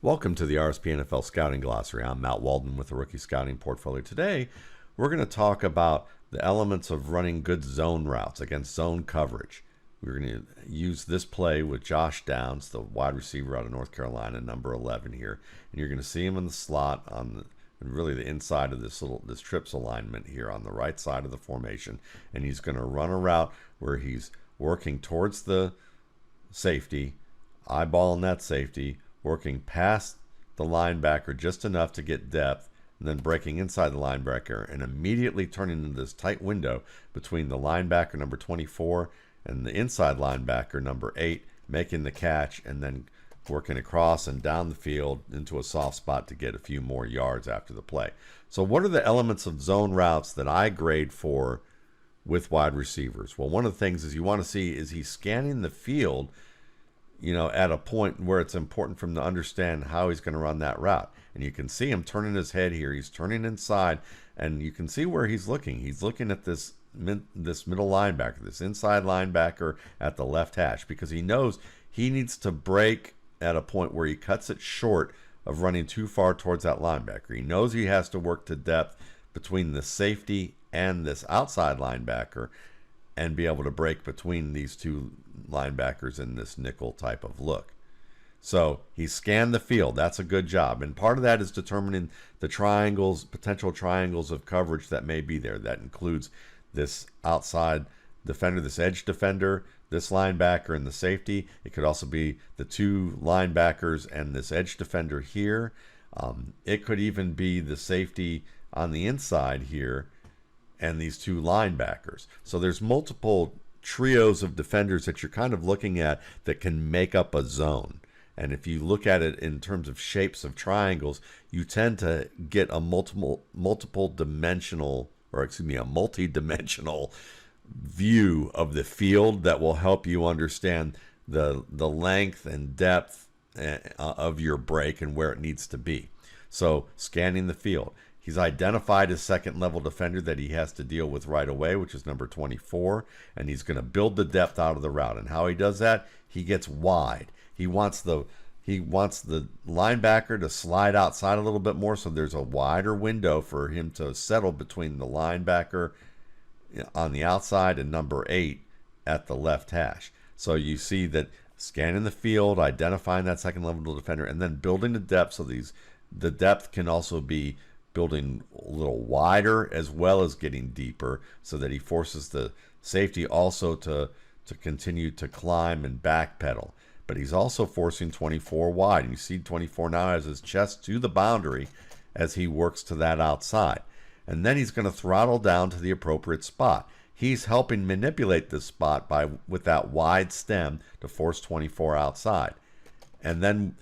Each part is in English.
Welcome to the RSP NFL Scouting Glossary. I'm Matt Waldman with the Rookie Scouting Portfolio. Today, we're going to talk about the elements of running good zone routes against zone coverage. We're going to use this play with Josh Downs, the wide receiver out of North Carolina, number 11 here. And you're going to see him in the slot on really the inside of this trips alignment here on the right side of the formation. And he's going to run a route where he's working towards the safety, eyeballing that safety, working past the linebacker just enough to get depth, and then breaking inside the linebacker and immediately turning into this tight window between the linebacker number 24 and the inside linebacker number 8, making the catch and then working across and down the field into a soft spot to get a few more yards after the play. So what are the elements of zone routes that I grade for with wide receivers? Well, one of the things is you want to see, is he scanning the field, at a point where it's important for him to understand how he's going to run that route. And you can see him turning his head here. He's turning inside, and you can see where he's looking. He's looking at this middle linebacker, this inside linebacker at the left hash, because he knows he needs to break at a point where he cuts it short of running too far towards that linebacker. He knows he has to work to depth between the safety and this outside linebacker and be able to break between these two linebackers in this nickel type of look. So he scanned the field. That's a good job. And part of that is determining the triangles, potential triangles of coverage that may be there. That includes this outside defender, this edge defender, this linebacker, and the safety. It could also be the two linebackers and this edge defender here. It could even be the safety on the inside here and these two linebackers. So there's multiple trios of defenders that you're kind of looking at that can make up a zone. And if you look at it in terms of shapes of triangles, you tend to get a multi-dimensional view of the field that will help you understand the length and depth of your break and where it needs to be. So scanning the field. He's identified his second level defender that he has to deal with right away, which is number 24, and he's going to build the depth out of the route. And how he does that, he gets wide. He wants the linebacker to slide outside a little bit more, so there's a wider window for him to settle between the linebacker on the outside and number 8 at the left hash. So you see that scanning the field, identifying that second level defender, and then building the depth. So the depth can also be building a little wider as well as getting deeper, so that he forces the safety also to continue to climb and backpedal. But he's also forcing 24 wide. And you see 24 now has his chest to the boundary as he works to that outside. And then he's going to throttle down to the appropriate spot. He's helping manipulate this spot with that wide stem to force 24 outside. And then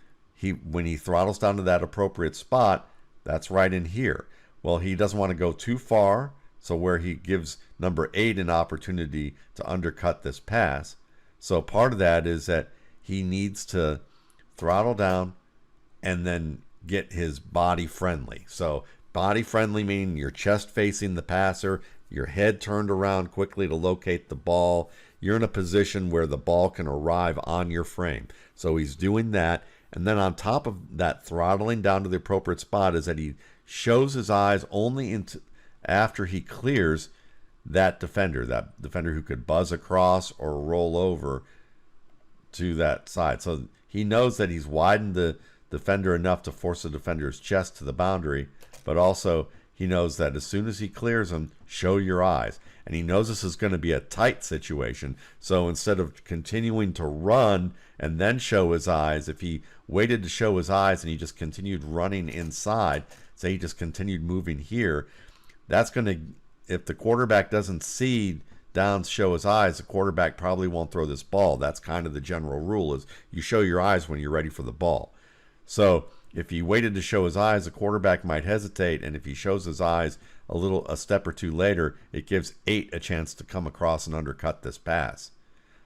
when he throttles down to that appropriate spot, that's right in here. Well, he doesn't want to go too far, so where he gives number 8 an opportunity to undercut this pass. So part of that is that he needs to throttle down and then get his body friendly. So body friendly meaning your chest facing the passer, your head turned around quickly to locate the ball. You're in a position where the ball can arrive on your frame. So he's doing that. And then on top of that throttling down to the appropriate spot is that he shows his eyes only after he clears that defender who could buzz across or roll over to that side. So he knows that he's widened the defender enough to force the defender's chest to the boundary, but also he knows that as soon as he clears him, show your eyes. And he knows this is going to be a tight situation. So instead of continuing to run and then show his eyes, if he waited to show his eyes and he just continued running inside, say he just continued moving here, that's going to, if the quarterback doesn't see Downs show his eyes, the quarterback probably won't throw this ball. That's kind of the general rule, is you show your eyes when you're ready for the ball. So if he waited to show his eyes, the quarterback might hesitate, and if he shows his eyes a step or two later, it gives 8 a chance to come across and undercut this pass.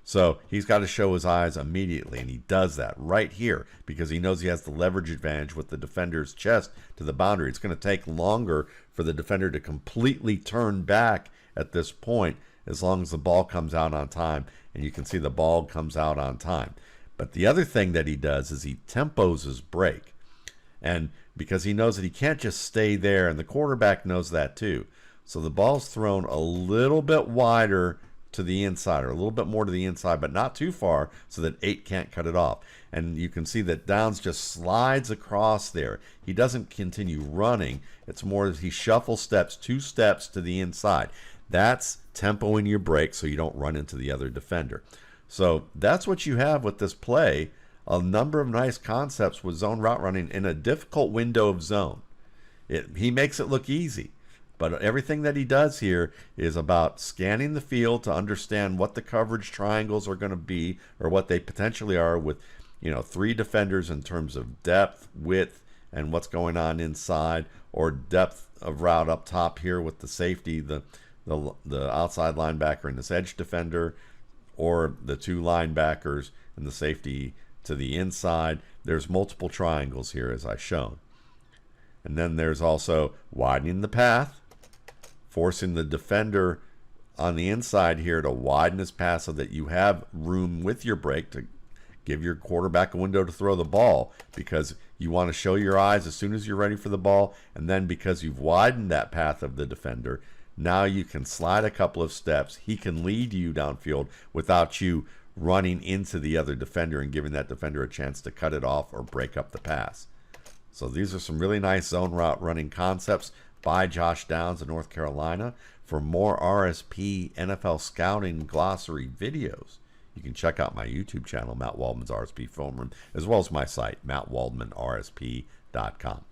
So he's got to show his eyes immediately, and he does that right here because he knows he has the leverage advantage with the defender's chest to the boundary. It's going to take longer for the defender to completely turn back at this point, as long as the ball comes out on time, and you can see the ball comes out on time. But the other thing that he does is he tempos his break. And because he knows that he can't just stay there, and the quarterback knows that too. So the ball's thrown a little bit wider to the inside, or a little bit more to the inside, but not too far so that 8 can't cut it off. And you can see that Downs just slides across there. He doesn't continue running. It's more that he shuffles steps, 2 steps to the inside. That's tempoing your break so you don't run into the other defender. So that's what you have with this play. A number of nice concepts with zone route running in a difficult window of zone. He makes it look easy. But everything that he does here is about scanning the field to understand what the coverage triangles are going to be, or what they potentially are, with 3 defenders in terms of depth, width, and what's going on inside, or depth of route up top here with the safety, the outside linebacker and this edge defender, or the 2 linebackers and the safety to the inside. There's multiple triangles here, as I've shown. And then there's also widening the path, forcing the defender on the inside here to widen his pass so that you have room with your break to give your quarterback a window to throw the ball, because you want to show your eyes as soon as you're ready for the ball. And then because you've widened that path of the defender, now you can slide a couple of steps. He can lead you downfield without you running into the other defender and giving that defender a chance to cut it off or break up the pass. So these are some really nice zone route running concepts by Josh Downs of North Carolina. For more RSP NFL Scouting Glossary videos, you can check out my YouTube channel, Matt Waldman's RSP Film Room, as well as my site, mattwaldmanrsp.com.